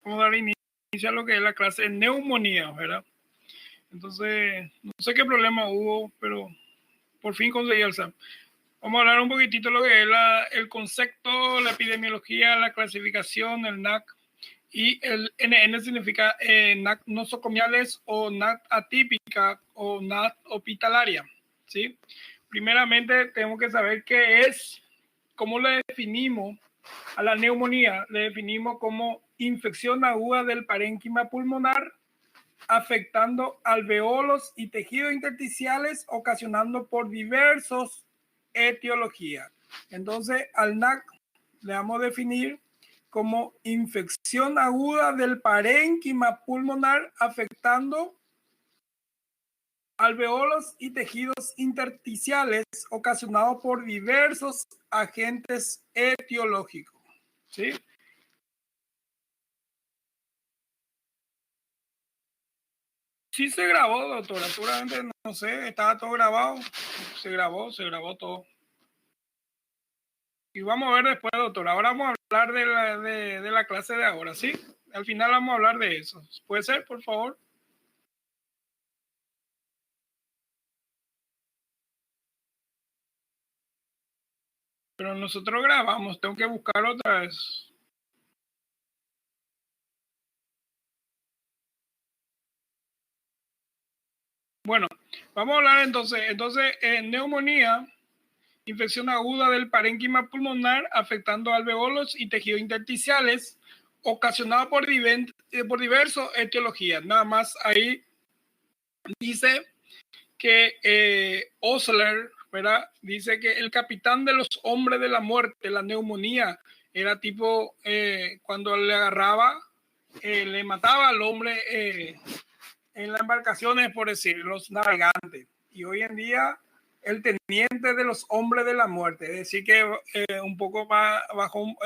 vamos a dar inicio a lo que es la clase de neumonía, ¿verdad? Entonces, no sé qué problema hubo, pero por fin conseguí alzar. Vamos a hablar un poquitito de lo que es el concepto, la epidemiología, la clasificación, el NAC. Y el NN significa NAC nosocomiales o NAC atípica o NAC hospitalaria, ¿sí? Primeramente, tenemos que saber qué es, cómo le definimos a la neumonía. Le definimos como infección aguda del parénquima pulmonar afectando alveolos y tejidos intersticiales, ocasionando por diversos etiologías. Entonces, al NAC le vamos a definir como infección aguda del parénquima pulmonar afectando alveolos y tejidos intersticiales ocasionados por diversos agentes etiológicos, ¿sí? Sí se grabó, doctora, seguramente, no sé, estaba todo grabado, se grabó todo. Y vamos a ver después, doctora, ahora vamos a hablar de la clase de ahora, ¿sí? Al final vamos a hablar de eso. ¿Puede ser, por favor? Pero nosotros grabamos, tengo que buscar otra vez. Bueno, vamos a hablar entonces neumonía, infección aguda del parénquima pulmonar afectando alveolos y tejidos intersticiales, ocasionado por diversas etiologías. Nada más ahí dice que Osler, ¿verdad? Dice que el capitán de los hombres de la muerte, la neumonía, era tipo cuando le agarraba, le mataba al hombre en las embarcaciones, por decir, los navegantes. Y hoy en día, el teniente de los hombres de la muerte, es decir, que un poco más bajo un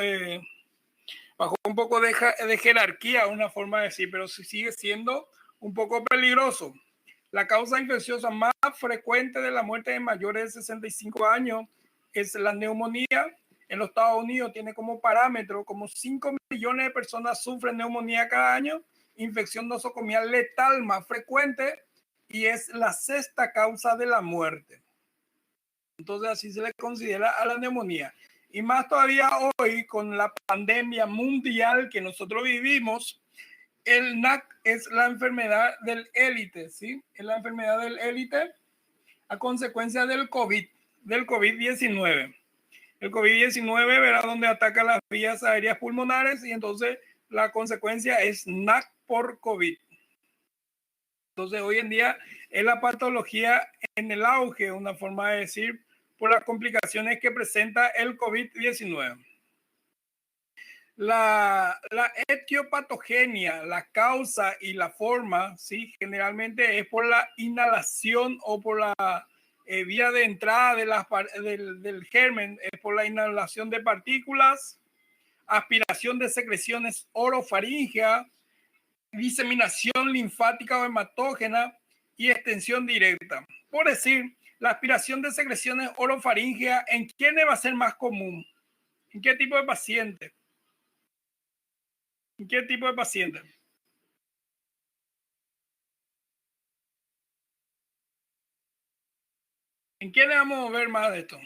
poco de jerarquía, una forma de decir, pero sigue siendo un poco peligroso. La causa infecciosa más frecuente de la muerte de mayores de 65 años es la neumonía. En los Estados Unidos tiene como parámetro como 5 millones de personas sufren neumonía cada año, infección nosocomial letal más frecuente y es la sexta causa de la muerte. Entonces así se le considera a la neumonía. Y más todavía hoy con la pandemia mundial que nosotros vivimos, el NAC es la enfermedad del élite, ¿sí? Es la enfermedad del élite a consecuencia del COVID-19. El COVID-19 verá donde ataca las vías aéreas pulmonares y entonces la consecuencia es NAC por COVID. Entonces hoy en día es la patología en el auge, una forma de decir, por las complicaciones que presenta el COVID-19. La etiopatogenia, la causa y la forma, ¿sí? Generalmente es por la inhalación o por la vía de entrada del germen, es por la inhalación de partículas, aspiración de secreciones orofaringea, diseminación linfática o hematógena y extensión directa. Por decir, la aspiración de secreciones orofaringea, ¿en quiénes va a ser más común? ¿En qué tipo de paciente? ¿En qué tipo de paciente? ¿En quiénes vamos a ver más de esto?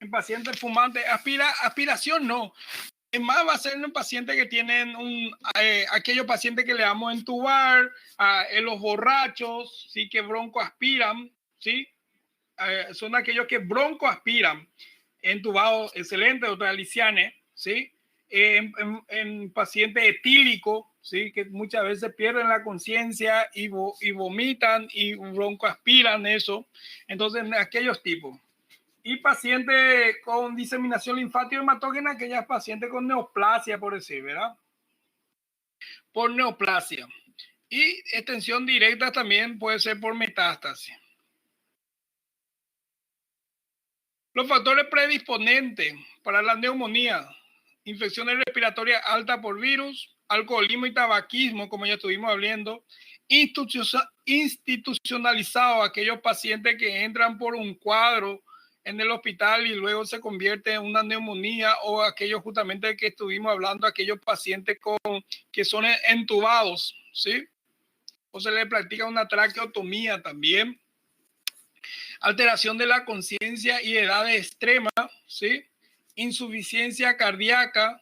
En pacientes fumantes, aspiración no. Es más, va a ser en pacientes que tienen aquellos pacientes que le vamos a entubar, los borrachos, sí, que broncoaspiran, sí, son aquellos que broncoaspiran, entubados, excelente, doctora Lisiane, sí, en pacientes etílicos, sí, que muchas veces pierden la conciencia y vomitan y broncoaspiran eso, entonces aquellos tipos. Y pacientes con diseminación linfática hematógena, aquellas pacientes con neoplasia, por decir, ¿verdad? Por neoplasia. Y extensión directa también puede ser por metástasis. Los factores predisponentes para la neumonía: infecciones respiratorias altas por virus, alcoholismo y tabaquismo, como ya estuvimos hablando, institucionalizado, aquellos pacientes que entran por un cuadro en el hospital y luego se convierte en una neumonía, o aquellos justamente que estuvimos hablando, aquellos pacientes que son entubados, ¿sí? O se le practica una traqueotomía también. Alteración de la conciencia y edad extrema, ¿sí? Insuficiencia cardíaca,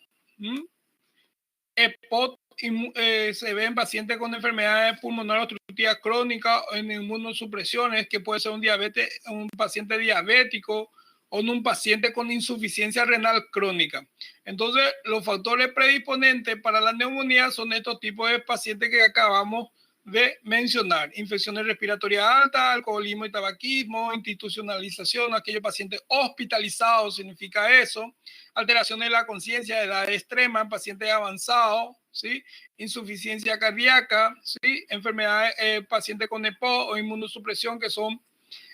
EPOT, se ve en pacientes con enfermedades pulmonares obstructivas crónicas, en inmunosupresiones, que puede ser un paciente diabético o en un paciente con insuficiencia renal crónica. Entonces, los factores predisponentes para la neumonía son estos tipos de pacientes que acabamos de mencionar: infecciones respiratorias altas, alcoholismo y tabaquismo, institucionalización, aquellos pacientes hospitalizados, significa eso, alteraciones de la conciencia, edad extrema, pacientes avanzados, ¿sí? Insuficiencia cardíaca, ¿sí? Enfermedades, pacientes con EPO o inmunosupresión, que son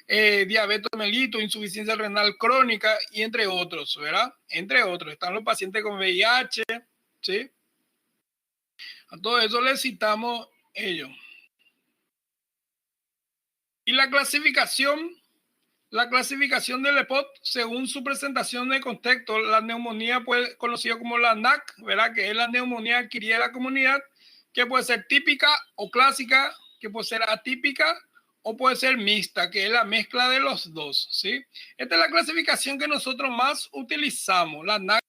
diabetes mellitus, insuficiencia renal crónica, y entre otros, ¿verdad? Entre otros. Están los pacientes con VIH, ¿sí? A todo eso les citamos ellos. Y la clasificación del EPOT, según su presentación de contexto: la neumonía puede conocida como la NAC, ¿verdad? Que es la neumonía adquirida de la comunidad, que puede ser típica o clásica, que puede ser atípica o puede ser mixta, que es la mezcla de los dos, ¿sí? Esta es la clasificación que nosotros más utilizamos, la NAC: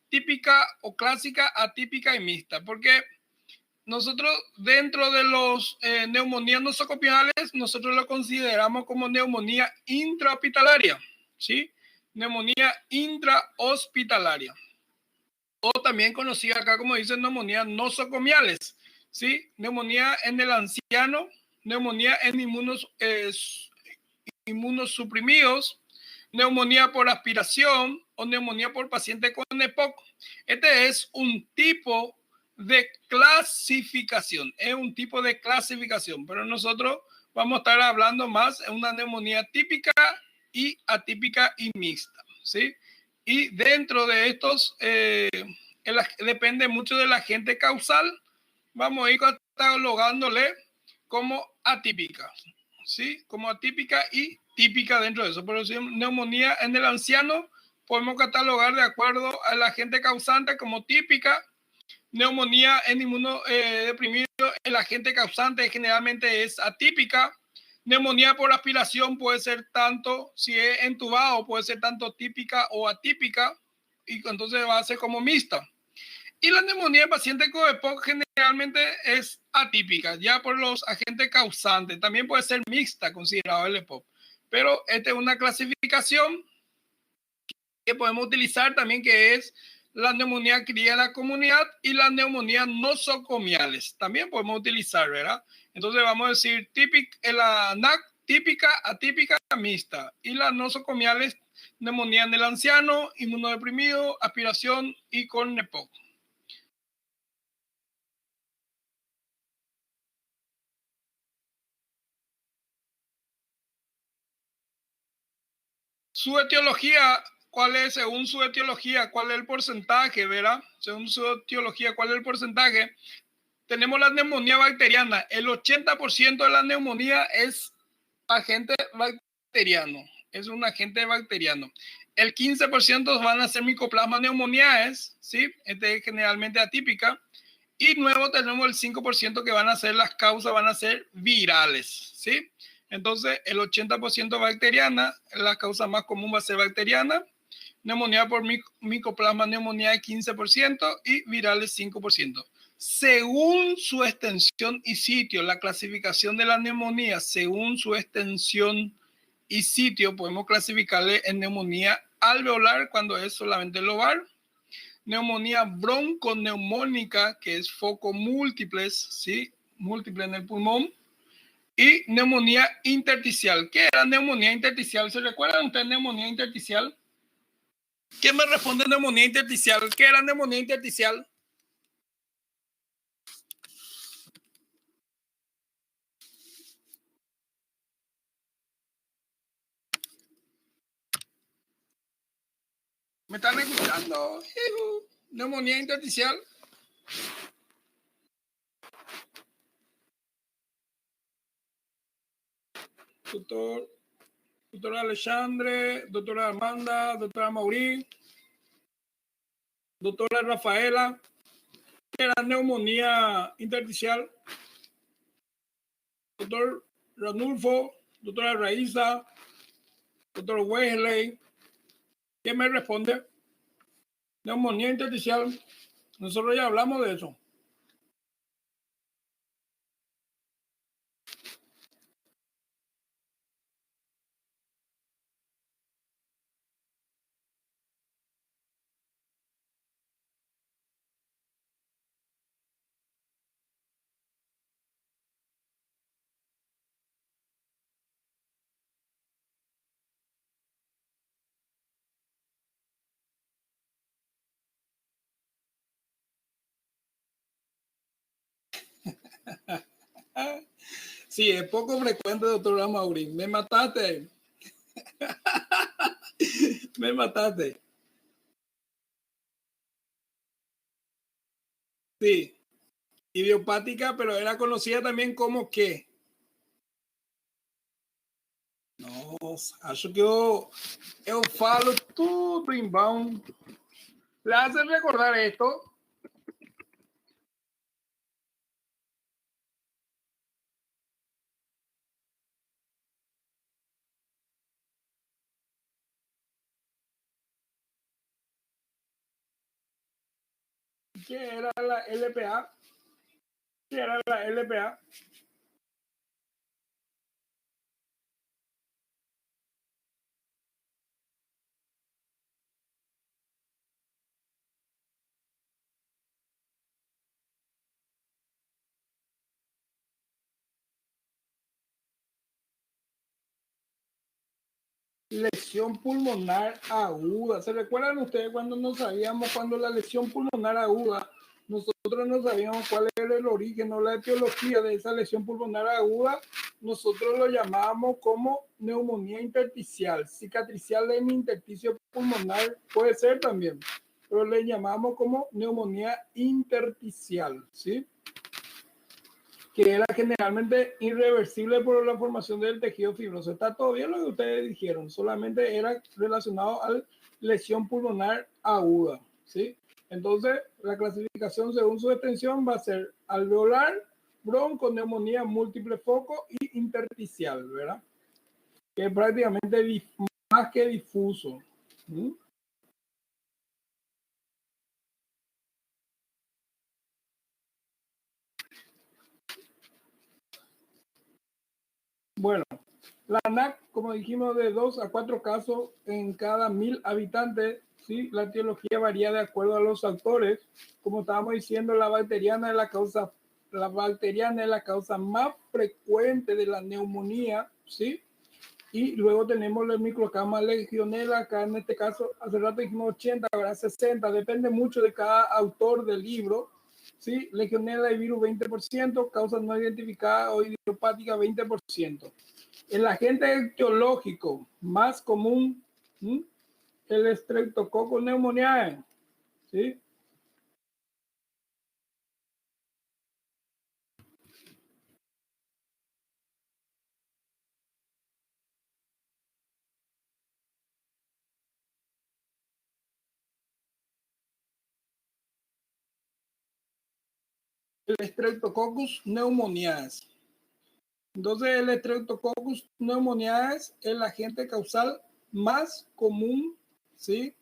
típica o clásica, atípica y mixta, porque nosotros, dentro de los neumonías nosocomiales, nosotros lo consideramos como neumonía intrahospitalaria, ¿sí? Neumonía intrahospitalaria, o también conocida acá como dicen neumonía nosocomiales, ¿sí? Neumonía en el anciano, neumonía en inmunosuprimidos, neumonía por aspiración o neumonía por paciente con EPOC. Este es un tipo de clasificación, pero nosotros vamos a estar hablando más de una neumonía típica y atípica y mixta, ¿sí? Y dentro de estos, depende mucho del agente causal, vamos a ir catalogándole como atípica, ¿sí? Como atípica y típica dentro de eso. Por ejemplo, neumonía en el anciano podemos catalogar de acuerdo al agente causante como típica. Neumonía en inmunodeprimido, el agente causante generalmente es atípica. Neumonía por aspiración puede ser tanto, si es entubado, puede ser tanto típica o atípica, y entonces va a ser como mixta. Y la neumonía en pacientes con EPOC generalmente es atípica, ya por los agentes causantes. También puede ser mixta, considerado el EPOC. Pero esta es una clasificación que podemos utilizar también, que es la neumonía adquirida en la comunidad y las neumonías nosocomiales. También podemos utilizar, ¿verdad? Entonces vamos a decir la NAC típica, atípica, mixta. Y las nosocomiales, neumonía en el anciano, inmunodeprimido, aspiración y con EPOC. Su etiología, ¿cuál es? Según su etiología, ¿cuál es el porcentaje, verdad? Según su etiología, ¿cuál es el porcentaje? Tenemos la neumonía bacteriana. El 80% de la neumonía es agente bacteriano. Es un agente bacteriano. El 15% van a ser micoplasma neumoniaes, ¿sí? Este es generalmente atípica. Y luego tenemos el 5% que van a ser las causas, van a ser virales, ¿sí? Entonces, el 80% bacteriana, la causa más común va a ser bacteriana, neumonía por micoplasma neumonía 15% y virales 5%. Según su extensión y sitio, la clasificación de la neumonía, según su extensión y sitio, podemos clasificarle en neumonía alveolar cuando es solamente lobar, neumonía bronconeumónica, que es foco múltiples, ¿sí? Múltiple en el pulmón, y neumonía intersticial. ¿Qué era neumonía intersticial? ¿Se recuerdan ustedes neumonía intersticial? ¿Quién me responde neumonía intersticial? ¿Qué era neumonía intersticial? ¿Me están escuchando? Neumonía intersticial. Doctora Alexandre, doctora Amanda, doctora Mauri, doctora Rafaela. ¿Qué era neumonía intersticial? Doctor Ranulfo, doctora Raiza, doctor Wesley. ¿Quién me responde? Neumonía intersticial. Nosotros ya hablamos de eso. Sí, es poco frecuente, doctora Mauri. Me mataste. Me mataste. Sí, idiopática, pero era conocida también como qué. No, acho que eu falo tudo em vão. ¿Le hace recordar esto? ¿Qué era la LPA? ¿Qué era la LPA? Lesión pulmonar aguda. ¿Se recuerdan ustedes cuando no sabíamos, cuando la lesión pulmonar aguda, nosotros no sabíamos cuál era el origen o la etiología de esa lesión pulmonar aguda? Nosotros lo llamábamos como neumonía intersticial, cicatricial en intersticio pulmonar, puede ser también, pero le llamamos como neumonía intersticial, ¿sí? Que era generalmente irreversible por la formación del tejido fibroso. Está todo bien lo que ustedes dijeron, solamente era relacionado a lesión pulmonar aguda, ¿sí? Entonces, la clasificación según su extensión va a ser alveolar, bronconeumonía múltiple foco y intersticial, ¿verdad? Que es prácticamente más que difuso. ¿Mm? Bueno, la ANAC, como dijimos, de 2 a 4 casos en cada 1000 habitantes, ¿sí? La etiología varía de acuerdo a los autores. Como estábamos diciendo, la bacteriana es la causa más frecuente de la neumonía, ¿sí? Y luego tenemos el microcama legionela, acá en este caso, hace rato dijimos 80, ahora 60, depende mucho de cada autor del libro, ¿sí? Legionela y virus 20%, causas no identificadas o idiopática 20%. El agente etiológico más común, ¿sí? El Streptococcus pneumoniae, ¿sí? El Streptococcus pneumoniae. Entonces, el Streptococcus pneumoniae es el agente causal más común, ¿sí?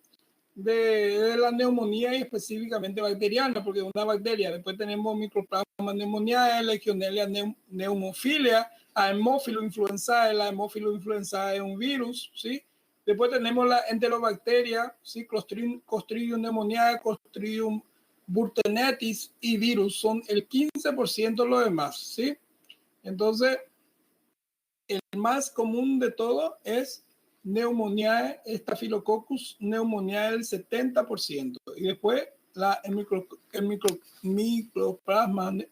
De la neumonía y específicamente bacteriana, porque es una bacteria. Después tenemos Mycoplasma pneumoniae, Legionella pneumophila, Haemophilus influenzae. La Haemophilus influenzae es un virus, ¿sí? Después tenemos la enterobacteria, ¿sí? Clostridium pneumoniae, Clostridium burtenitis y virus. Son el 15% de lo demás, ¿sí? Entonces, el más común de todo es neumonía, Staphylococcus neumonía el 70%. Y después el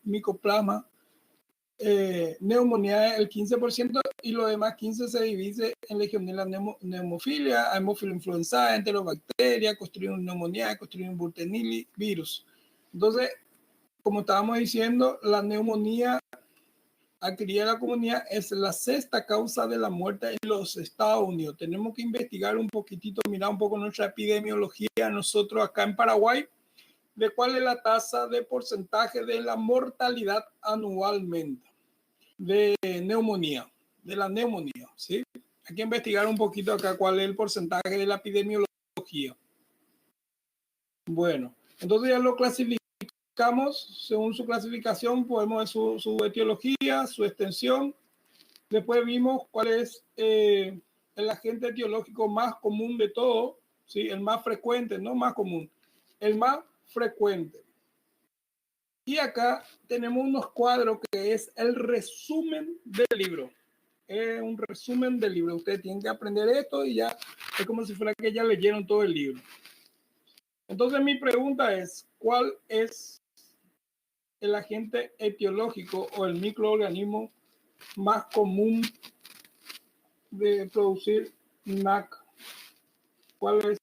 micoplasma neumonía el 15% y lo demás 15% se divide en legionela neumofilia, Haemophilus influenzae, enterobacteria, Clostridium pneumoniae, Clostridium burtonili, virus. Entonces, como estábamos diciendo, la neumonía adquirida en la comunidad es la sexta causa de la muerte en los Estados Unidos. Tenemos que investigar un poquitito, mirar un poco nuestra epidemiología nosotros acá en Paraguay, de cuál es la tasa de porcentaje de la mortalidad anualmente de neumonía, de la neumonía, ¿sí? Hay que investigar un poquito acá cuál es el porcentaje de la epidemiología. Bueno, entonces ya lo clasificamos, según su clasificación, podemos ver su etiología, su extensión. Después vimos cuál es el agente etiológico más común de todo, ¿sí? El más frecuente, no más común, el más frecuente. Y acá tenemos unos cuadros que es el resumen del libro. Es un resumen del libro. Ustedes tienen que aprender esto y ya es como si fuera que ya leyeron todo el libro. Entonces mi pregunta es, ¿cuál es el agente etiológico o el microorganismo más común de producir NAC? ¿Cuál es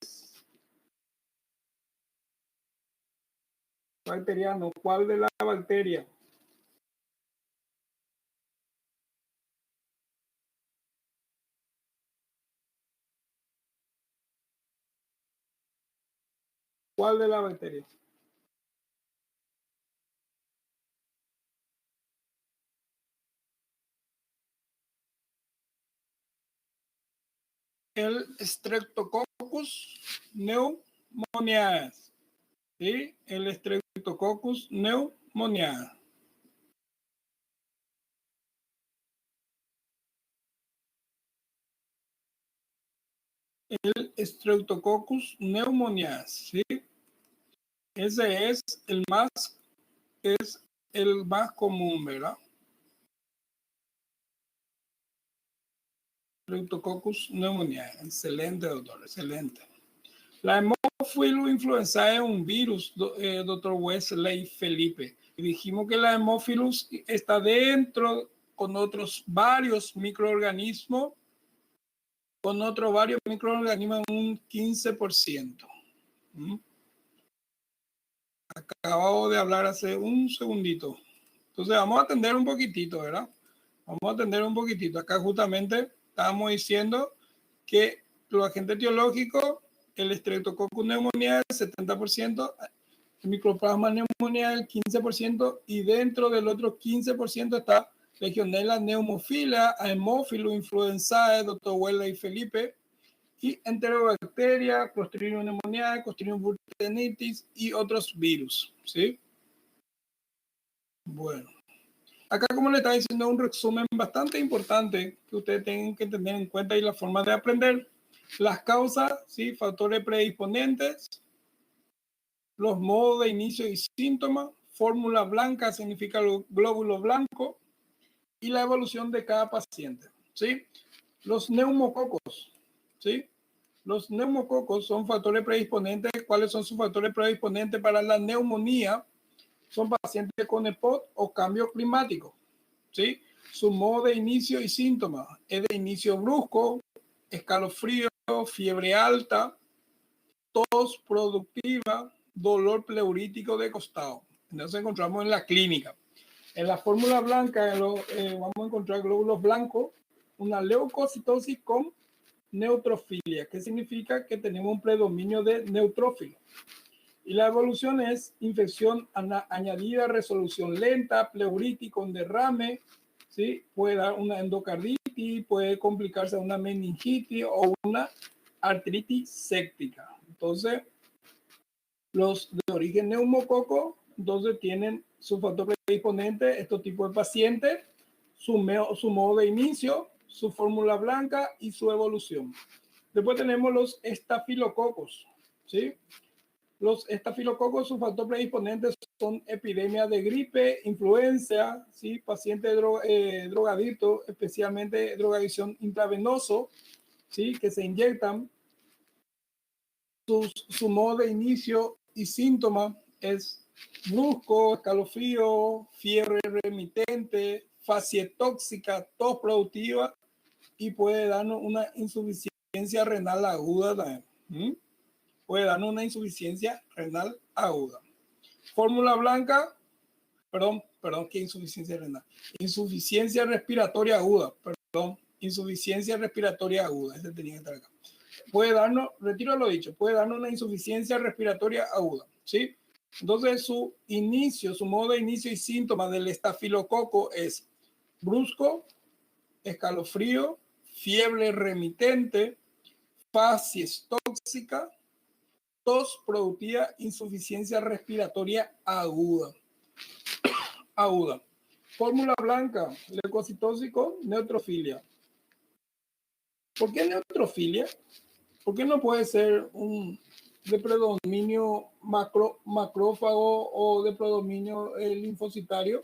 bacteriano? ¿Cuál de la bacteria? ¿Cuál de la bacteria? El Streptococcus pneumoniae. ¿Sí? El Streptococcus pneumoniae. El Streptococcus pneumoniae. ¿Sí? Ese es el más común, ¿verdad? Streptococcus pneumoniae. Excelente, doctor, excelente. La Haemophilus influenzae es un virus, doctor Wesley Felipe. Y dijimos que la Haemophilus está dentro con otros varios microorganismos, un 15%. Acabo de hablar hace un segundito. Entonces vamos a atender un poquitito, ¿verdad? Vamos a atender un poquitito. Acá justamente estábamos diciendo que los agentes etiológicos, el Streptococcus pneumoniae, el 70%, el Mycoplasma pneumoniae, el 15%, y dentro del otro 15% está Legionella pneumophila, Haemophilus influenzae, doctor Wesley Felipe, y Enterobacteria, Clostridium pneumoniae, Clostridium burtenitis y otros virus, ¿sí? Bueno, acá como le estaba diciendo, un resumen bastante importante que ustedes tienen que tener en cuenta y la forma de aprender. Las causas, ¿sí? Factores predisponentes, los modos de inicio y síntomas, fórmula blanca significa glóbulo blanco y la evolución de cada paciente, ¿sí? Los neumococos, ¿sí? Los neumococos son factores predisponentes. ¿Cuáles son sus factores predisponentes para la neumonía? Son pacientes con EPOC o cambio climático, ¿sí? Su modo de inicio y síntomas es de inicio brusco, escalofrío, fiebre alta, tos productiva, dolor pleurítico de costado. Nos encontramos en la clínica. En la fórmula blanca vamos a encontrar glóbulos blancos, una leucocitosis con neutrofilia, que significa que tenemos un predominio de neutrófilos. Y la evolución es infección añadida, resolución lenta, pleuritis con derrame, ¿sí? Puede dar una endocarditis, puede complicarse una meningitis o una artritis séptica. Entonces, los de origen neumococo, entonces tienen su factor predisponente, estos tipos de pacientes, su modo de inicio, su fórmula blanca y su evolución. Después tenemos los estafilococos, ¿sí? Los estafilococos, su factor predisponente son epidemias de gripe, influenza, ¿sí? Pacientes drogaditos, especialmente drogadicción intravenoso, ¿sí? Que se inyectan. Su modo de inicio y síntoma es brusco, escalofrío, fiebre remitente, facietóxica, tos productiva y puede darnos una insuficiencia renal aguda también. Puede darnos una insuficiencia renal aguda. Fórmula blanca, perdón, ¿qué insuficiencia renal? Insuficiencia respiratoria aguda, perdón, insuficiencia respiratoria aguda, ese tenía que estar acá. Puede darnos, retiro lo dicho, puede darnos una insuficiencia respiratoria aguda, ¿sí? Entonces su modo de inicio y síntomas del estafilococo es brusco, escalofrío, fiebre remitente, facies tóxica, tos productiva, insuficiencia respiratoria aguda. Fórmula blanca, leucocitóxico, neutrofilia. ¿Por qué neutrofilia? ¿Por qué no puede ser de predominio macrófago o de predominio linfocitario?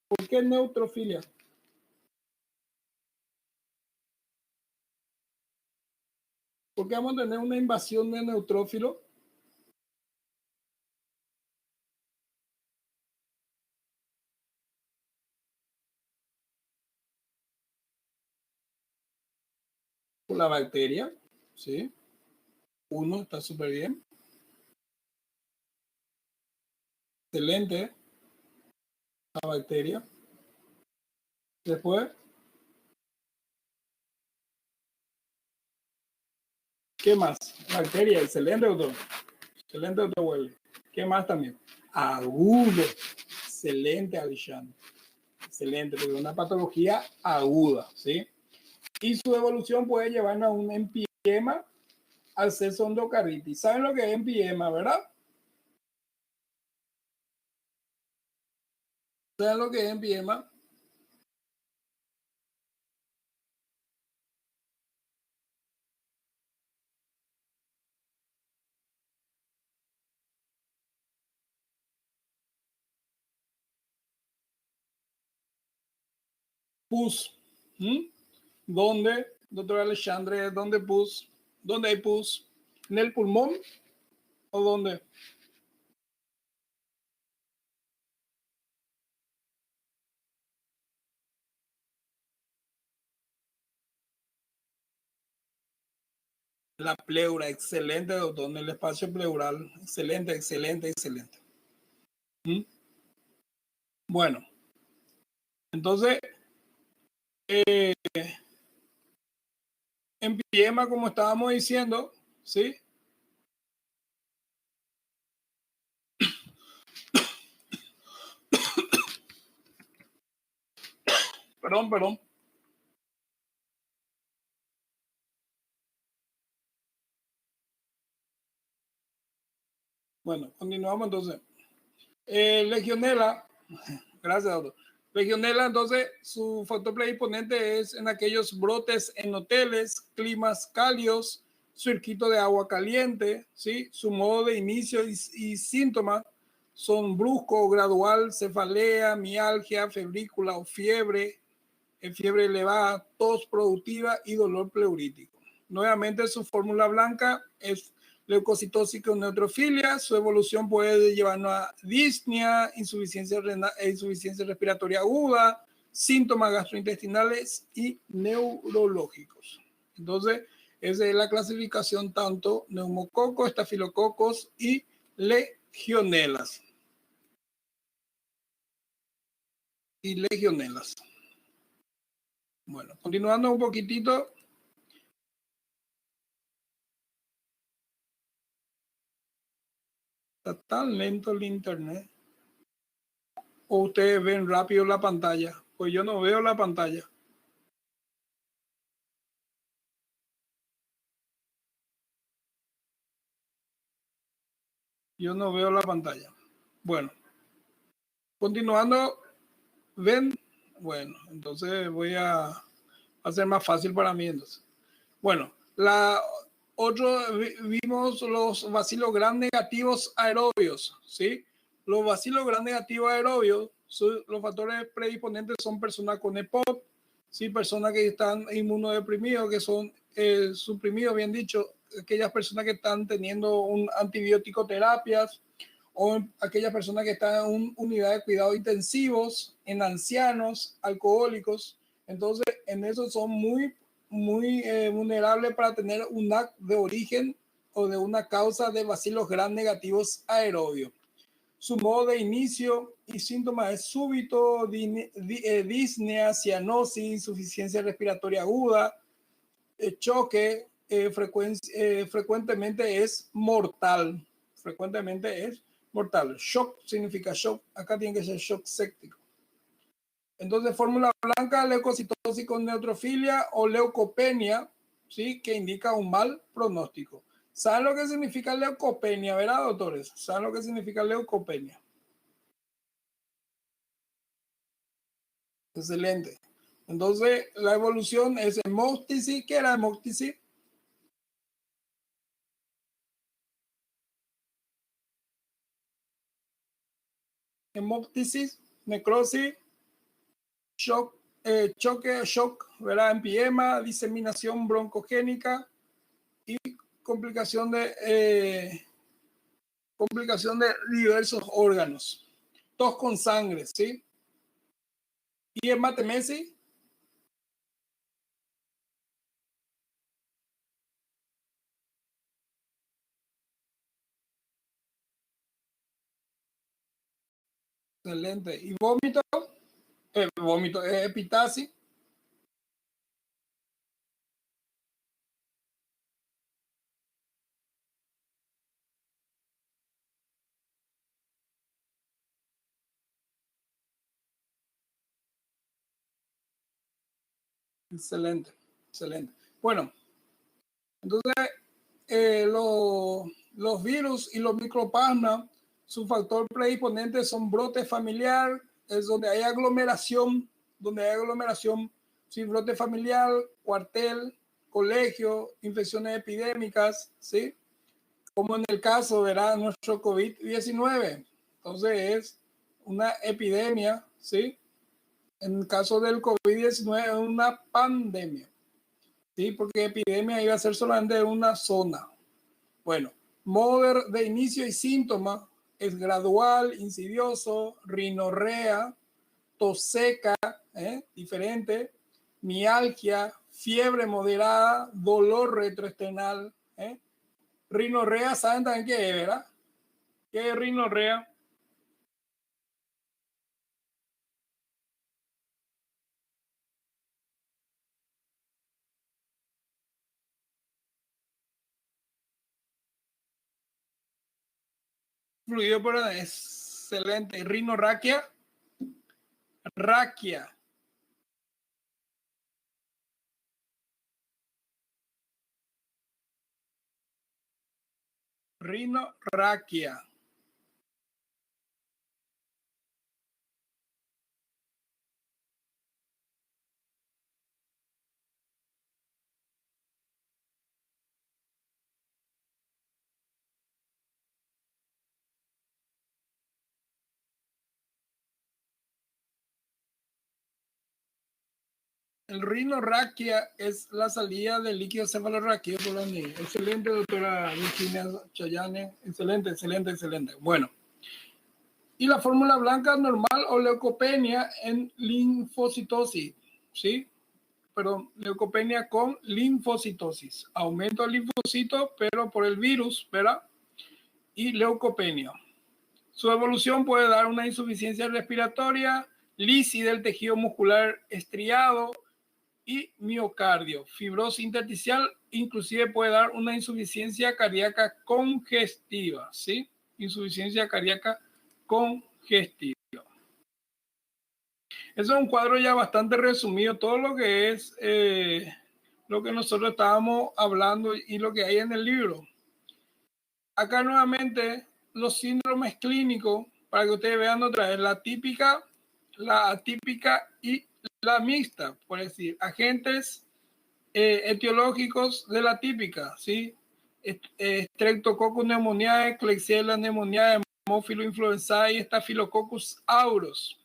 ¿Por qué neutrofilia? ¿Por qué vamos a tener una invasión de neutrófilos? Por la bacteria, ¿sí? Uno está súper bien. Excelente. La bacteria. Después, ¿qué más? Bacteria, excelente, doctor. Excelente, doctor Welly. ¿Qué más también? Agudo. Excelente, Alexandre. Excelente, porque es una patología aguda, ¿sí? Y su evolución puede llevarnos a un empiema, acceso a endocarditis. ¿Saben lo que es empiema, verdad? ¿Saben lo que es empiema? Pus. ¿Dónde, doctor Alexandre? ¿Dónde pus? ¿Dónde hay pus? ¿En el pulmón o dónde? La pleura, excelente, doctor, en el espacio pleural. Excelente, excelente, excelente. Bueno, entonces, empiema, como estábamos diciendo, ¿sí? Perdón. Bueno, continuamos entonces. Legionela, gracias, doctor. Legionela, entonces, su factor predisponente es en aquellos brotes en hoteles, climas cálidos, circuito de agua caliente, ¿sí? Su modo de inicio y síntomas son brusco, gradual, cefalea, mialgia, febrícula o fiebre elevada, tos productiva y dolor pleurítico. Nuevamente, su fórmula blanca es leucocitóxica o neutrofilia. Su evolución puede llevarnos a disnea, insuficiencia respiratoria aguda, síntomas gastrointestinales y neurológicos. Entonces, esa es la clasificación tanto neumococos, estafilococos y legionelas. Bueno, continuando un poquitito. Está tan lento el internet. O ustedes ven rápido la pantalla. Pues yo no veo la pantalla. Yo no veo la pantalla. Bueno, continuando, ven. Bueno, entonces voy a hacer más fácil para mí. Entonces. Bueno, vimos los bacilos gram negativos aerobios, ¿sí? Los bacilos gram negativos aerobios, los factores predisponentes son personas con EPOC, ¿sí? Personas que están inmunodeprimidos, que son suprimidos, bien dicho, aquellas personas que están teniendo un antibiótico terapias o en aquellas personas que están en unidad de cuidados intensivos, en ancianos, alcohólicos. Entonces, en eso son muy vulnerables para tener un acto de origen o de una causa de bacilos gram negativos aerobios. Su modo de inicio y síntomas es súbito, disnea, cianosis, insuficiencia respiratoria aguda, choque, frecuentemente es mortal. Frecuentemente es mortal. Shock significa shock. Acá tiene que ser shock séptico. Entonces, fórmula blanca, leucocitosis con neutrofilia o leucopenia, ¿sí? Que indica un mal pronóstico. ¿Saben lo que significa leucopenia, verdad, doctores? ¿Saben lo que significa leucopenia? Excelente. Entonces, la evolución es hemóptisis. ¿Qué era hemóptisis? Hemóptisis, necrosis, shock, choque, shock, ¿verdad? Empiema, diseminación broncogénica y complicación de diversos órganos. Tos con sangre, ¿sí? Y hematemesis. Excelente. Y vómito, epitasis. Excelente, excelente. Bueno, entonces los virus y los microplasmas, su factor predisponente son brote familiar, es donde hay aglomeración, sí, brote familiar, cuartel, colegio, infecciones epidémicas, ¿sí? Como en el caso, verá, nuestro COVID-19. Entonces es una epidemia, ¿sí? En el caso del COVID-19 es una pandemia, ¿sí? Porque epidemia iba a ser solamente de una zona. Bueno, modo de inicio y síntoma es gradual, insidioso, rinorrea, tos seca, diferente, mialgia, fiebre moderada, dolor retroesternal. Rinorrea, ¿saben también qué es, verdad? ¿Qué es rinorrea? Fluido por excelente. Rinorraquia, raquia. Rinorraquia. El rinorraquia es la salida del líquido cefalorraquídeo por la niña. Excelente, doctora Virginia Chayane. Excelente, excelente, excelente. Bueno, y la fórmula blanca normal o leucopenia en linfocitosis, ¿sí? Perdón, leucopenia con linfocitosis. Aumento de linfocitos, pero por el virus, ¿verdad? Y leucopenia. Su evolución puede dar una insuficiencia respiratoria, lisis del tejido muscular estriado y miocardio. Fibrosis intersticial inclusive puede dar una insuficiencia cardíaca congestiva, ¿sí? Insuficiencia cardíaca congestiva. Eso es un cuadro ya bastante resumido, todo lo que es lo que nosotros estábamos hablando y lo que hay en el libro. Acá nuevamente los síndromes clínicos, para que ustedes vean otra vez, la típica, la atípica y la mixta, por decir, agentes etiológicos de la típica, ¿sí? Streptococcus pneumoniae, Klebsiella pneumoniae, Haemophilus influenzae y Staphylococcus aureus.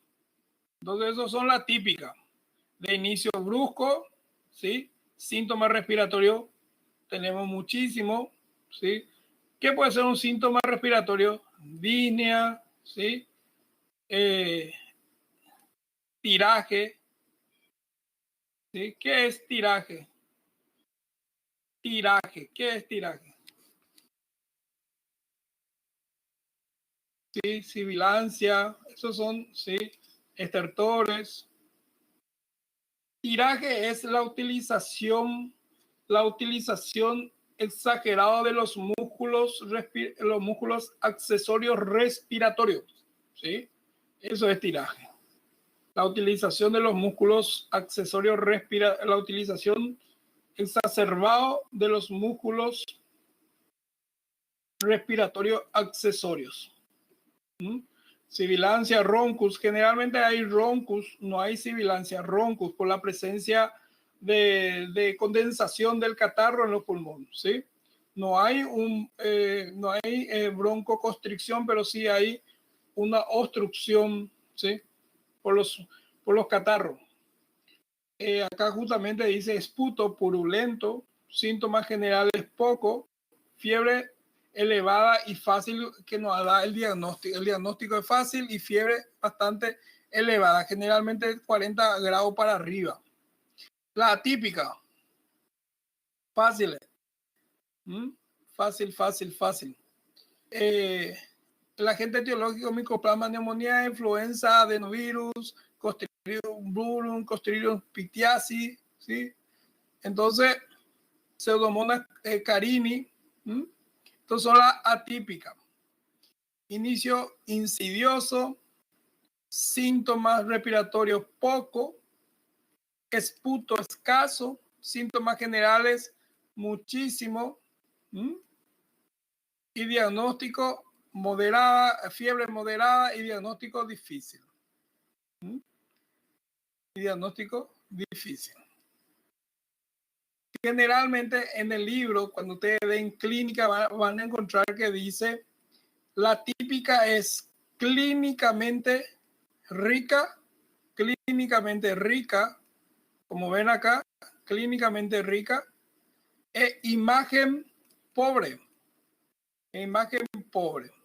Entonces, esos son la típica. De inicio brusco, ¿sí? Síntomas respiratorios, tenemos muchísimo, ¿sí? ¿Qué puede ser un síntoma respiratorio? Disnea, ¿sí? Tiraje, ¿sí? ¿Qué es tiraje? Tiraje, ¿qué es tiraje? Sí, sibilancia, esos son, sí, estertores. Tiraje es la utilización exagerada de los músculos accesorios respiratorios, ¿sí? Eso es tiraje. La utilización de los músculos accesorios respiratorios, la utilización exacerbada de los músculos respiratorios accesorios. ¿Mm? Sibilancia, roncus. Generalmente hay roncus, no hay sibilancia, roncus, por la presencia de condensación del catarro en los pulmones, ¿sí? No hay, no hay broncoconstricción, pero sí hay una obstrucción, ¿sí? Por los catarros. Acá justamente dice esputo purulento, síntomas generales poco, fiebre elevada y fácil que nos da el diagnóstico. El diagnóstico es fácil y fiebre bastante elevada, generalmente 40 grados para arriba. La atípica, fácil. Fácil, fácil, fácil. El agente etiológico, micoplasma, neumonía, influenza, adenovirus, Clostridium brurum, Clostridium pithiasis, ¿sí? Entonces, Pseudomonas carini, entonces son las atípicas. Inicio insidioso, síntomas respiratorios poco, esputo escaso, síntomas generales muchísimo, y diagnóstico moderada, fiebre moderada y diagnóstico difícil. Y diagnóstico difícil. Generalmente en el libro, cuando ustedes ven clínica, van a encontrar que dice la típica es clínicamente rica, como ven acá, clínicamente rica, e imagen pobre,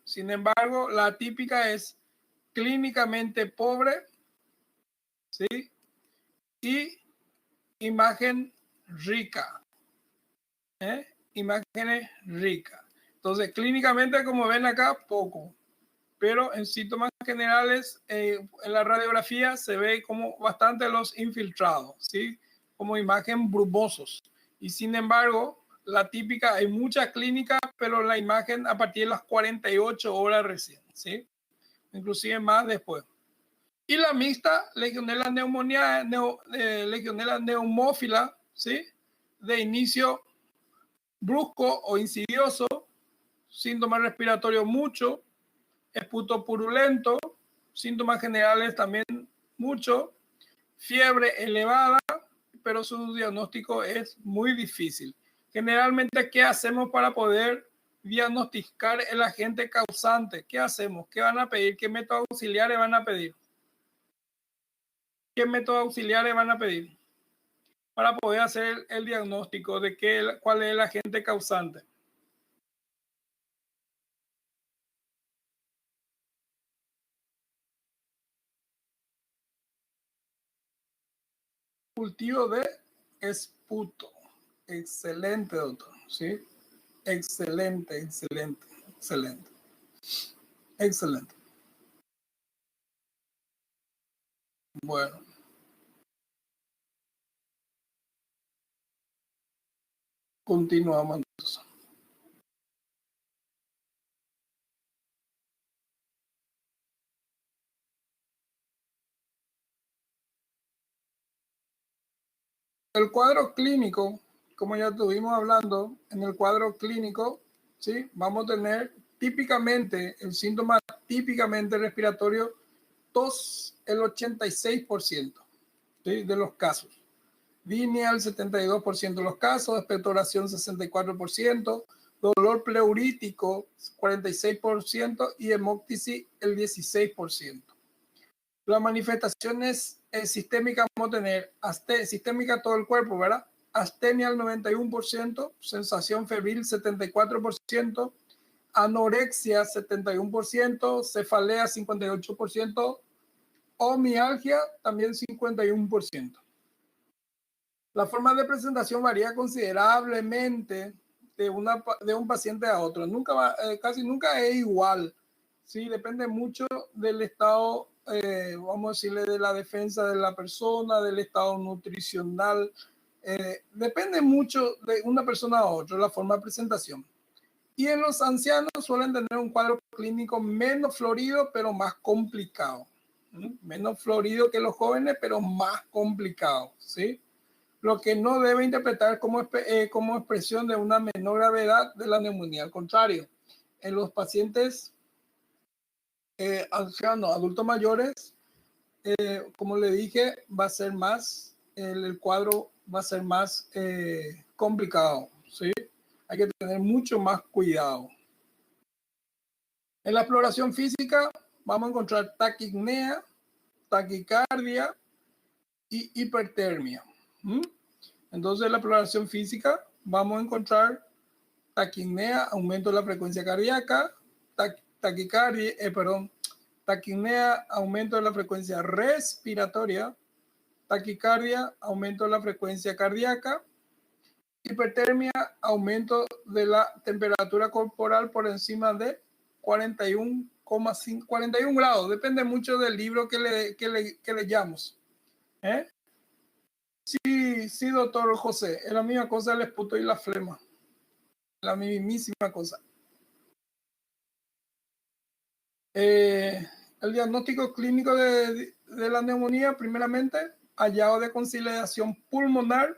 Sin embargo, la típica es clínicamente pobre, ¿sí? Y imagen rica, imágenes ricas. Entonces, clínicamente, como ven acá, poco. Pero en síntomas generales, en la radiografía se ve como bastante los infiltrados, ¿sí? Como imagen brumosos. Y sin embargo, la típica, hay mucha clínica, pero la imagen a partir de las 48 horas recién, ¿sí? Inclusive más después. Y la mixta, Legionella neumonía, Legionella neumófila, ¿sí? De inicio brusco o insidioso, síntomas respiratorios mucho, esputo purulento, síntomas generales también mucho, fiebre elevada, pero su diagnóstico es muy difícil. Generalmente, ¿qué hacemos para poder diagnosticar el agente causante? ¿Qué hacemos? ¿Qué van a pedir? ¿Qué métodos auxiliares van a pedir? ¿Qué métodos auxiliares van a pedir para poder hacer el diagnóstico de cuál es el agente causante? Cultivo de esputo. Excelente, doctor. ¿Sí? Excelente, excelente, excelente. Excelente. Bueno. Continuamos entonces. El cuadro clínico, como ya estuvimos hablando, en el cuadro clínico, ¿sí? Vamos a tener típicamente el síntoma típicamente respiratorio, tos el 86%, ¿sí? De los casos. Disnea el 72% de los casos, expectoración 64%, dolor pleurítico 46% y hemóptisis el 16%. Las manifestaciones sistémicas vamos a tener sistémica todo el cuerpo, ¿verdad? Astenia al 91%, sensación febril 74%, anorexia 71%, cefalea 58%, o mialgia también 51%. La forma de presentación varía considerablemente de un paciente a otro. Casi nunca es igual. Sí, depende mucho del estado, vamos a decirle, de la defensa de la persona, del estado nutricional. Depende mucho de una persona a otra la forma de presentación. Y en los ancianos suelen tener un cuadro clínico menos florido, pero más complicado. Menos florido que los jóvenes, pero más complicado, ¿sí? Lo que no debe interpretar como expresión de una menor gravedad de la neumonía. Al contrario, en los pacientes ancianos, adultos mayores, como le dije, va a ser más, el cuadro va a ser más complicado, ¿sí? Hay que tener mucho más cuidado. En la exploración física vamos a encontrar taquipnea, taquicardia y hipertermia. Entonces, en la exploración física vamos a encontrar taquipnea, aumento de la frecuencia cardíaca, taquipnea, aumento de la frecuencia respiratoria, taquicardia, aumento de la frecuencia cardíaca, hipertermia, aumento de la temperatura corporal por encima de 41,5, 41 grados. Depende mucho del libro que leyamos. Sí, doctor José, es la misma cosa el esputo y la flema. La mismísima cosa. El diagnóstico clínico de la neumonía, primeramente, hallazgo de consolidación pulmonar,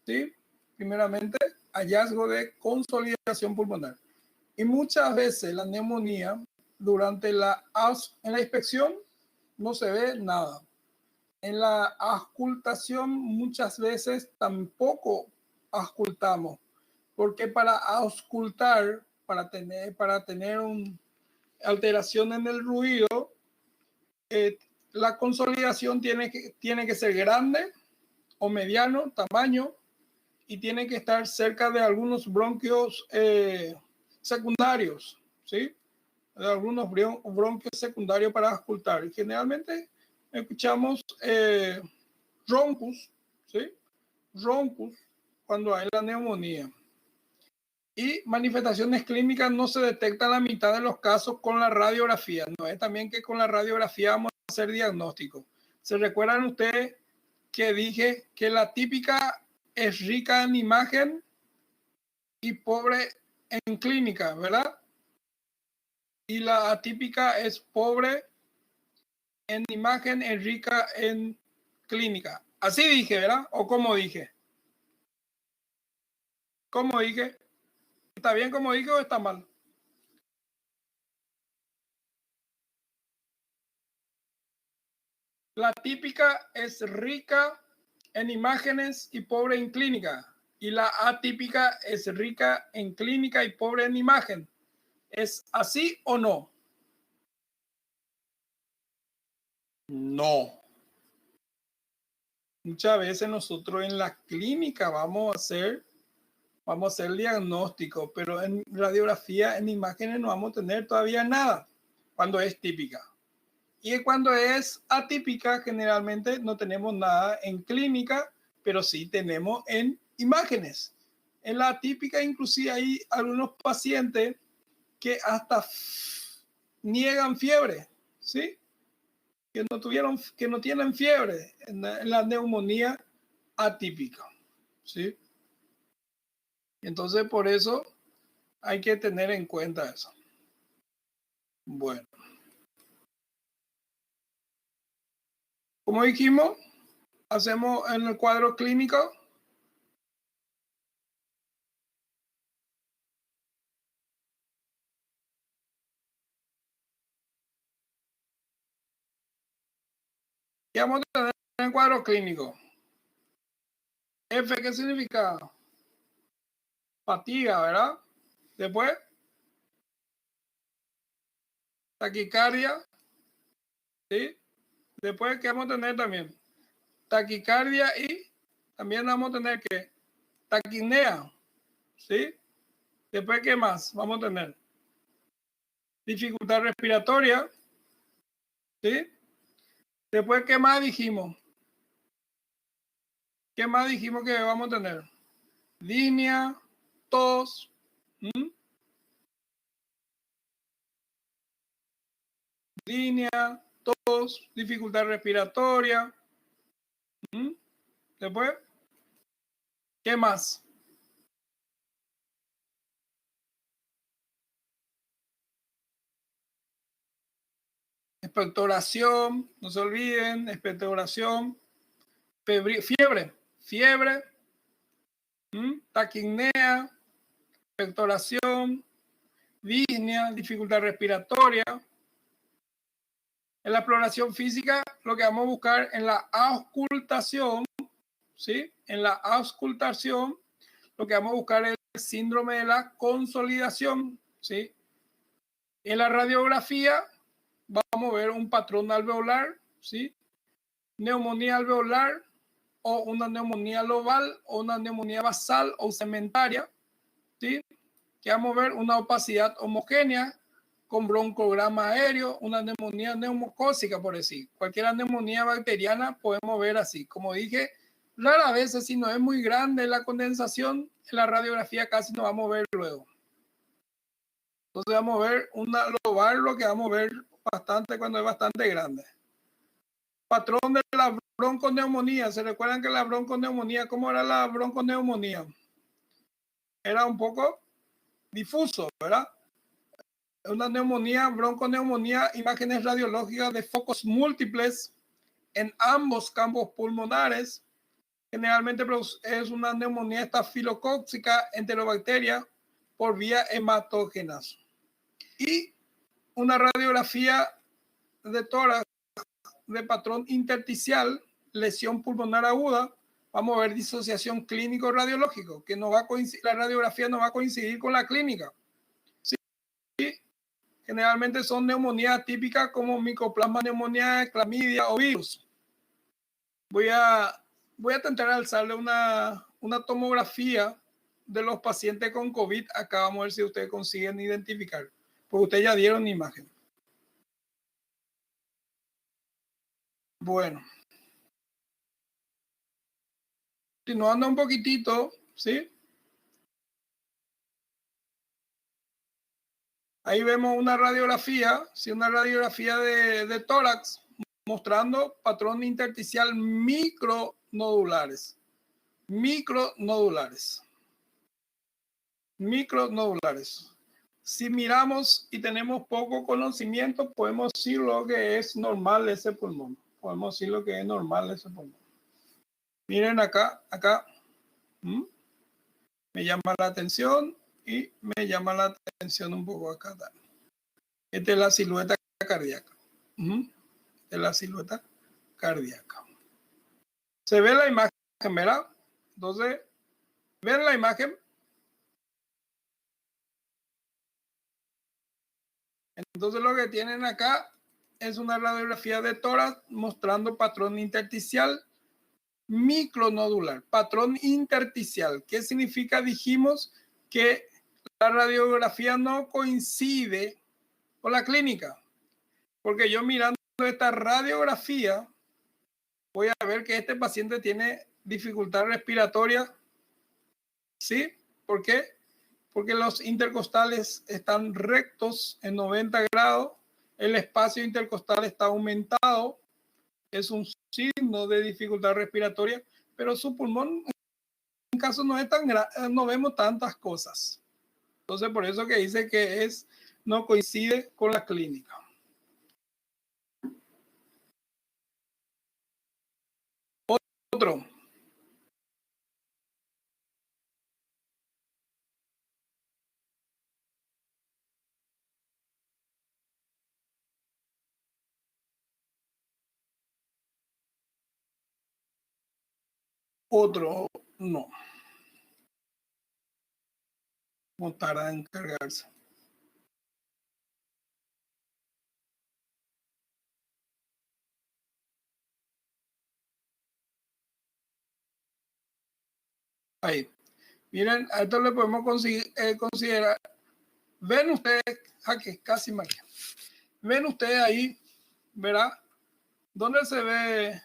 ¿sí? Primeramente, hallazgo de consolidación pulmonar. Y muchas veces la neumonía, en la inspección, no se ve nada. En la auscultación, muchas veces tampoco auscultamos, porque para auscultar, para tener una alteración en el ruido, la consolidación tiene que ser grande o mediano tamaño y tiene que estar cerca de algunos bronquios secundarios, ¿sí? De algunos bronquios secundarios para auscultar. Y generalmente escuchamos roncus, ¿sí? Roncus cuando hay la neumonía. Y manifestaciones clínicas no se detectan la mitad de los casos con la radiografía. No es también que con la radiografía vamos a hacer diagnóstico. ¿Se recuerdan ustedes que dije que la típica es rica en imagen y pobre en clínica, verdad? Y la atípica es pobre en imagen y rica en clínica. Así dije, ¿verdad? ¿O cómo dije? ¿Cómo dije? ¿Está bien como dije o está mal? La típica es rica en imágenes y pobre en clínica. Y la atípica es rica en clínica y pobre en imagen. ¿Es así o no? No. Muchas veces nosotros en la clínica vamos a hacer diagnóstico, pero en radiografía, en imágenes no vamos a tener todavía nada cuando es típica. Y cuando es atípica, generalmente no tenemos nada en clínica, pero sí tenemos en imágenes. En la atípica, inclusive hay algunos pacientes que hasta niegan fiebre, ¿sí? Que no tienen fiebre en la neumonía atípica, ¿sí? Entonces, por eso hay que tener en cuenta eso. Bueno, como dijimos, hacemos en el cuadro clínico. Y vamos a tener en el cuadro clínico. F, ¿qué significa? Fatiga, ¿verdad? Después, taquicardia, ¿sí? Después, ¿qué vamos a tener también? Taquicardia y también vamos a tener que taquinea, ¿sí? Después, ¿qué más vamos a tener? dificultad respiratoria, ¿sí? Después, ¿qué más dijimos? ¿Qué más dijimos que vamos a tener? Disnea, tos, disnea, tos, dificultad respiratoria. Después, ¿qué más? Expectoración, no se olviden, expectoración, fiebre, taquipnea, expectoración, disnea, dificultad respiratoria. En la exploración física, lo que vamos a buscar en la auscultación, ¿sí? En la auscultación, lo que vamos a buscar es el síndrome de la consolidación, ¿sí? En la radiografía, vamos a ver un patrón alveolar, ¿sí? Neumonía alveolar o una neumonía lobar o una neumonía basal o cementaria, ¿sí? Que vamos a ver una opacidad homogénea con broncograma aéreo, una neumonía neumocócica, por decir. Cualquier neumonía bacteriana podemos ver así. Como dije, rara vez, si no es muy grande la condensación, en la radiografía casi no vamos a ver luego. Entonces vamos a ver una lobar, lo que vamos a ver bastante cuando es bastante grande. Patrón de la bronconeumonía. ¿Se recuerdan que la bronconeumonía, cómo era la bronconeumonía? Era un poco difuso, ¿verdad? Una neumonía, bronconeumonía, imágenes radiológicas de focos múltiples en ambos campos pulmonares. Generalmente es una neumonía estafilocócica enterobacteria por vía hematógenas. Y una radiografía de tórax de patrón intersticial, lesión pulmonar aguda. Vamos a ver disociación clínico-radiológico, que no va a coincidir, la radiografía no va a coincidir con la clínica. ¿Sí? Generalmente son neumonías típicas como micoplasma neumonía, clamidia o virus. Voy a intentar alzarle una tomografía de los pacientes con COVID. Acá vamos a ver si ustedes consiguen identificar, porque ustedes ya dieron imagen. Bueno. Continuando un poquitito, ¿sí? Ahí vemos una radiografía, ¿sí? Una radiografía de tórax mostrando patrón intersticial micronodulares. Micronodulares. Si miramos y tenemos poco conocimiento, podemos decir lo que es normal ese pulmón. Podemos decir lo que es normal ese pulmón. Miren acá. Me llama la atención y me llama la atención un poco acá. Esta es la silueta cardíaca. Esta es la silueta cardíaca. Se ve la imagen, ¿verdad? Entonces, ven la imagen. Entonces lo que tienen acá es una radiografía de tórax mostrando patrón intersticial micronodular. Patrón intersticial. ¿Qué significa? Dijimos que la radiografía no coincide con la clínica. Porque yo mirando esta radiografía voy a ver que este paciente tiene dificultad respiratoria. ¿Sí? ¿Por qué? Porque los intercostales están rectos en 90 grados, el espacio intercostal está aumentado, es un signo de dificultad respiratoria, pero su pulmón en caso no es tan grave, no vemos tantas cosas. Entonces por eso que dice que no coincide con la clínica. Otro. Otro, no. No tarda en cargarse. Ahí. Miren, a esto le podemos considerar ven ustedes, aquí, casi María, ven ustedes ahí, ¿verdad? ¿Dónde se ve?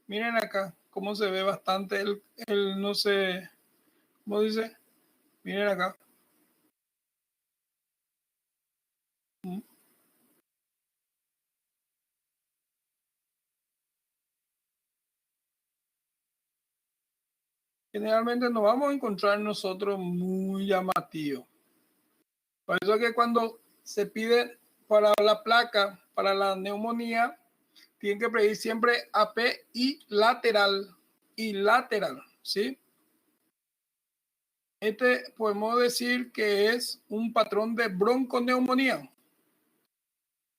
Miren acá, cómo se ve bastante el no sé, ¿cómo dice? Miren acá. Generalmente nos vamos a encontrar nosotros muy llamativos. Por eso es que cuando se pide para la placa, para la neumonía, tienen que pedir siempre AP y lateral, ¿sí? Este podemos decir que es un patrón de bronconeumonía.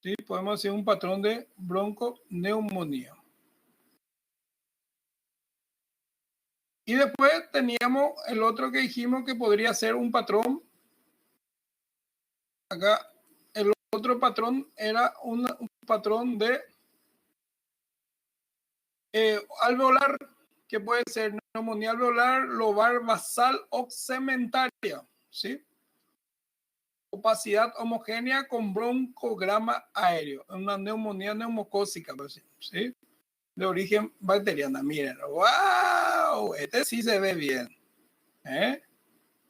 ¿Sí? Podemos decir un patrón de bronconeumonía. Y después teníamos el otro que dijimos que podría ser un patrón. Acá el otro patrón era un patrón de alveolar, que puede ser neumonía alveolar, lobar basal o cementaria, ¿sí? Opacidad homogénea con broncograma aéreo, una neumonía neumocócica, ¿sí? De origen bacteriana. Miren, wow, este sí se ve bien, ¿eh?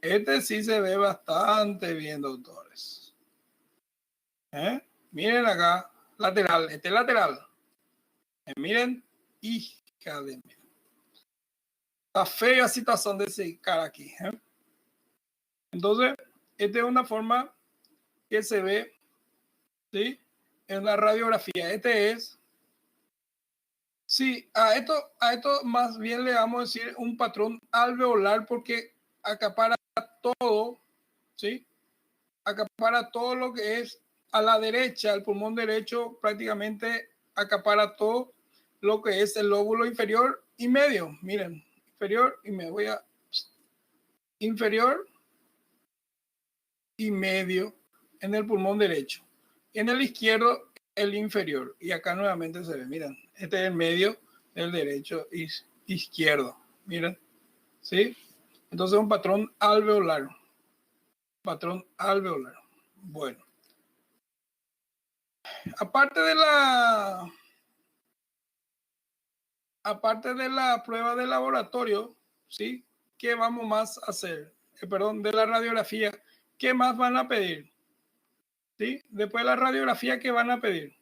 Este sí se ve bastante bien, doctores. ¿Eh? Miren acá, lateral, este lateral. Miren, hija de mí. Está fea situación de ese cara aquí. ¿Eh? Entonces, esta es una forma que se ve, ¿sí? En la radiografía. Este es, sí, a esto más bien le vamos a decir un patrón alveolar porque acapara todo, ¿sí? Acapara todo lo que es a la derecha, el pulmón derecho prácticamente acapara todo lo que es el lóbulo inferior y medio. Miren, inferior y me voy a inferior y medio en el pulmón derecho. En el izquierdo, el inferior. Y acá nuevamente se ve, miren, este es el medio del derecho y izquierdo. Miren, ¿sí? Entonces un patrón alveolar. Patrón alveolar. Bueno. Aparte de la prueba de laboratorio, ¿sí? ¿Qué vamos más a hacer? Perdón, de la radiografía. ¿Qué más van a pedir? ¿Sí? Después de la radiografía, ¿qué van a pedir?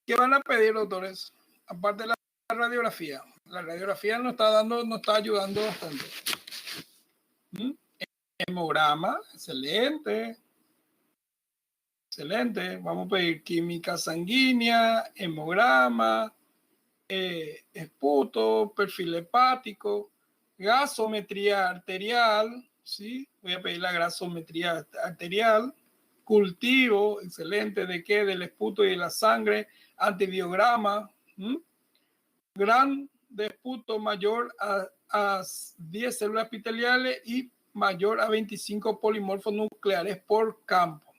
¿Qué van a pedir, doctores? Aparte de la radiografía. La radiografía nos está ayudando bastante. ¿Mm? Hemograma, excelente. Excelente. Vamos a pedir química sanguínea, hemograma, esputo, perfil hepático, gasometría arterial, ¿sí? Voy a pedir la gasometría arterial, cultivo, excelente, ¿de qué? Del esputo y de la sangre, antibiograma, gran de esputo mayor a 10 células epiteliales y mayor a 25 polimorfos nucleares por campo.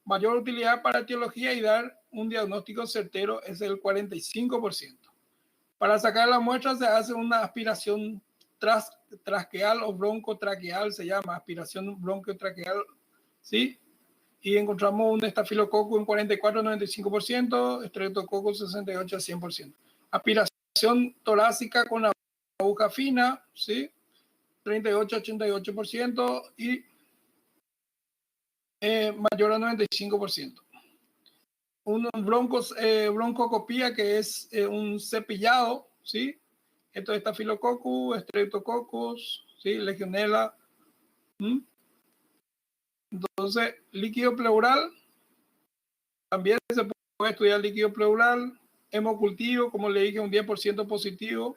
Mayor utilidad para etiología y dar un diagnóstico certero es el 45%. Para sacar la muestra se hace una aspiración traqueal o broncotraqueal, se llama aspiración broncotraqueal, ¿sí? Y encontramos un estafilococo en 44-95%, estreptococo 68-100%. Aspiración torácica con aguja fina, ¿sí? 38-88% y mayor a 95%. Un broncocopía que es un cepillado, ¿sí? Esto es Staphylococcus, Streptococcus, ¿sí? Legionella. Entonces, líquido pleural, también se puede estudiar líquido pleural, hemocultivo, como le dije, un 10% positivo,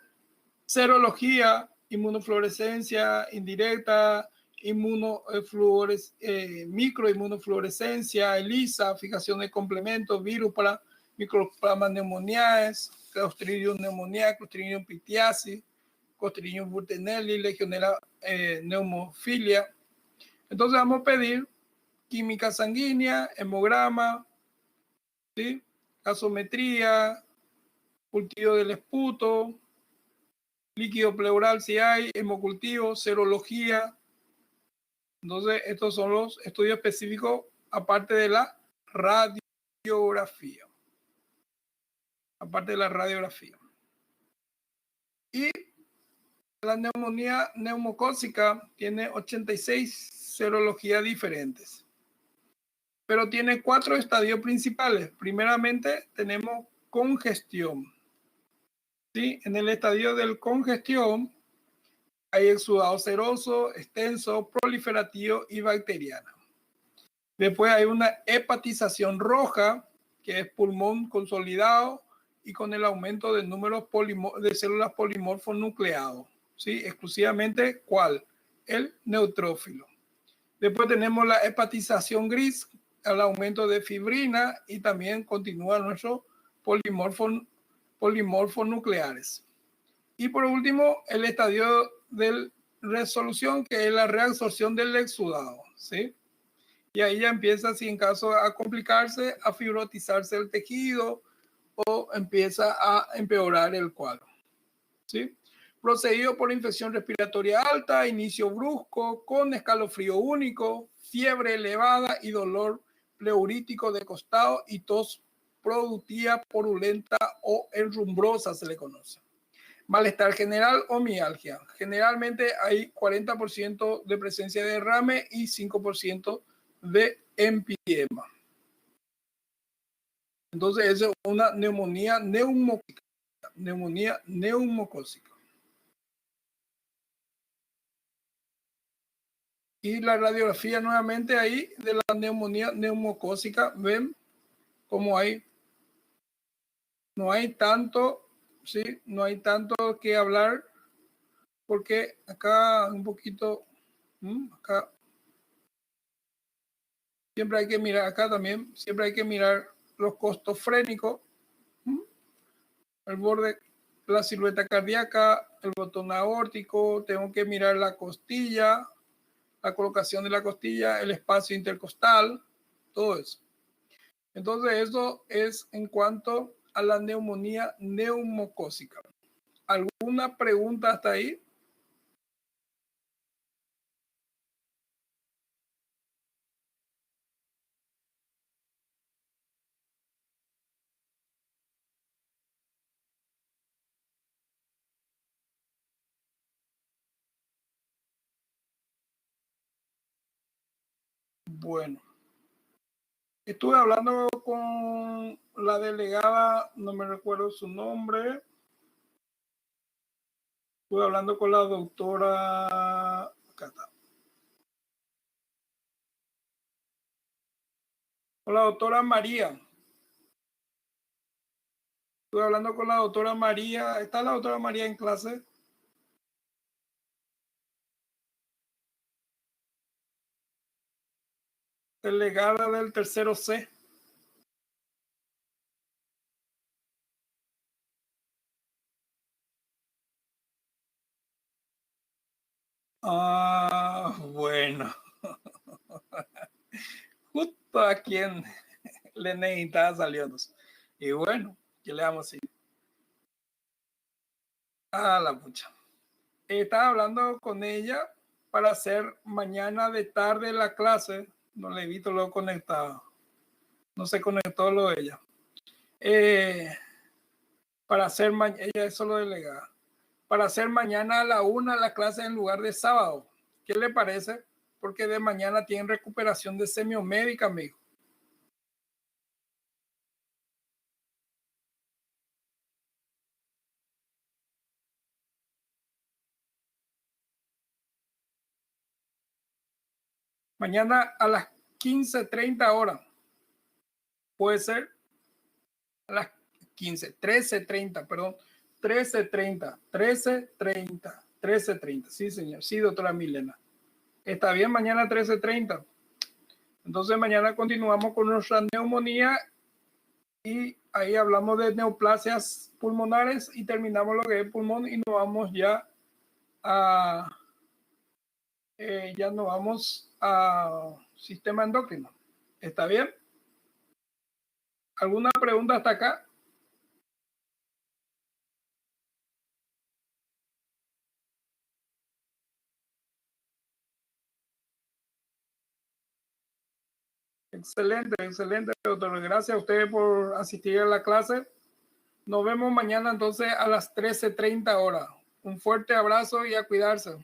serología, inmunofluorescencia indirecta, microinmunofluorescencia, ELISA, fijación de complementos, virus para microplasma pneumoniae, Clostridium pneumoniae, Clostridium pithiasis, Clostridium burtenelli, Legionella pneumofilia. Entonces vamos a pedir química sanguínea, hemograma, ¿sí? Gasometría, cultivo del esputo, líquido pleural si hay, hemocultivo, serología. Entonces, estos son los estudios específicos aparte de la radiografía. Aparte de la radiografía. Y la neumonía neumocócica tiene 86 serologías diferentes, pero tiene 4 estadios principales. Primeramente tenemos congestión. ¿Sí? En el estadio del congestión hay exudado seroso, extenso, proliferativo y bacteriano. Después hay una hepatización roja, que es pulmón consolidado y con el aumento del número de células polimorfos nucleados. ¿Sí? Exclusivamente, ¿cuál? El neutrófilo. Después tenemos la hepatización gris, el aumento de fibrina y también continúa nuestros polimorfos nucleares. Y por último, el estadio de resolución, que es la reabsorción del exudado. ¿Sí? Y ahí ya empieza, si en caso a complicarse, a fibrotizarse el tejido o empieza a empeorar el cuadro. ¿Sí? Procedido por infección respiratoria alta, inicio brusco, con escalofrío único, fiebre elevada y dolor pleurítico de costado y tos productiva, purulenta o enrumbrosa se le conoce. Malestar general o mialgia. Generalmente hay 40% de presencia de derrame y 5% de empiema. Entonces, es una neumonía neumocócica. Neumonía neumocócica. Y la radiografía nuevamente ahí de la neumonía neumocócica, ven cómo no hay tanto, ¿sí? No hay tanto que hablar, porque acá un poquito, acá siempre hay que mirar, acá también, siempre hay que mirar los costos frénicos, el borde, la silueta cardíaca, el botón aórtico, tengo que mirar la costilla, la colocación de la costilla, el espacio intercostal, todo eso. Entonces, eso es en cuanto a la neumonía neumocócica. ¿Alguna pregunta hasta ahí? Bueno, estuve hablando con la delegada, no me recuerdo su nombre. Estuve hablando con la doctora, acá está. Con la doctora María. Estuve hablando con la doctora María. ¿Está la doctora María en clase? Delegada del tercero C. Ah, bueno. Justo a quien le necesitaba salió. Y bueno, ¿qué le vamos a decir? Ah, la pucha. Estaba hablando con ella para hacer mañana de tarde la clase. No le he visto lo conectado. No se conectó lo de ella. Para hacer ella es solo delegada. Para hacer mañana a la 1 la clase en lugar de sábado. ¿Qué le parece? Porque de mañana tienen recuperación de semiomédica, amigo. Mañana a las 15:30 horas. Puede ser a las 13:30, perdón. 13:30. Sí, señor. Sí, doctora Milena. Está bien, mañana 13:30. Entonces mañana continuamos con nuestra neumonía y ahí hablamos de neoplasias pulmonares y terminamos lo que es pulmón y nos vamos ya a sistema endocrino. ¿Está bien? ¿Alguna pregunta hasta acá? Excelente, excelente, doctor. Gracias a ustedes por asistir a la clase. Nos vemos mañana entonces a las 13:30 horas. Un fuerte abrazo y a cuidarse.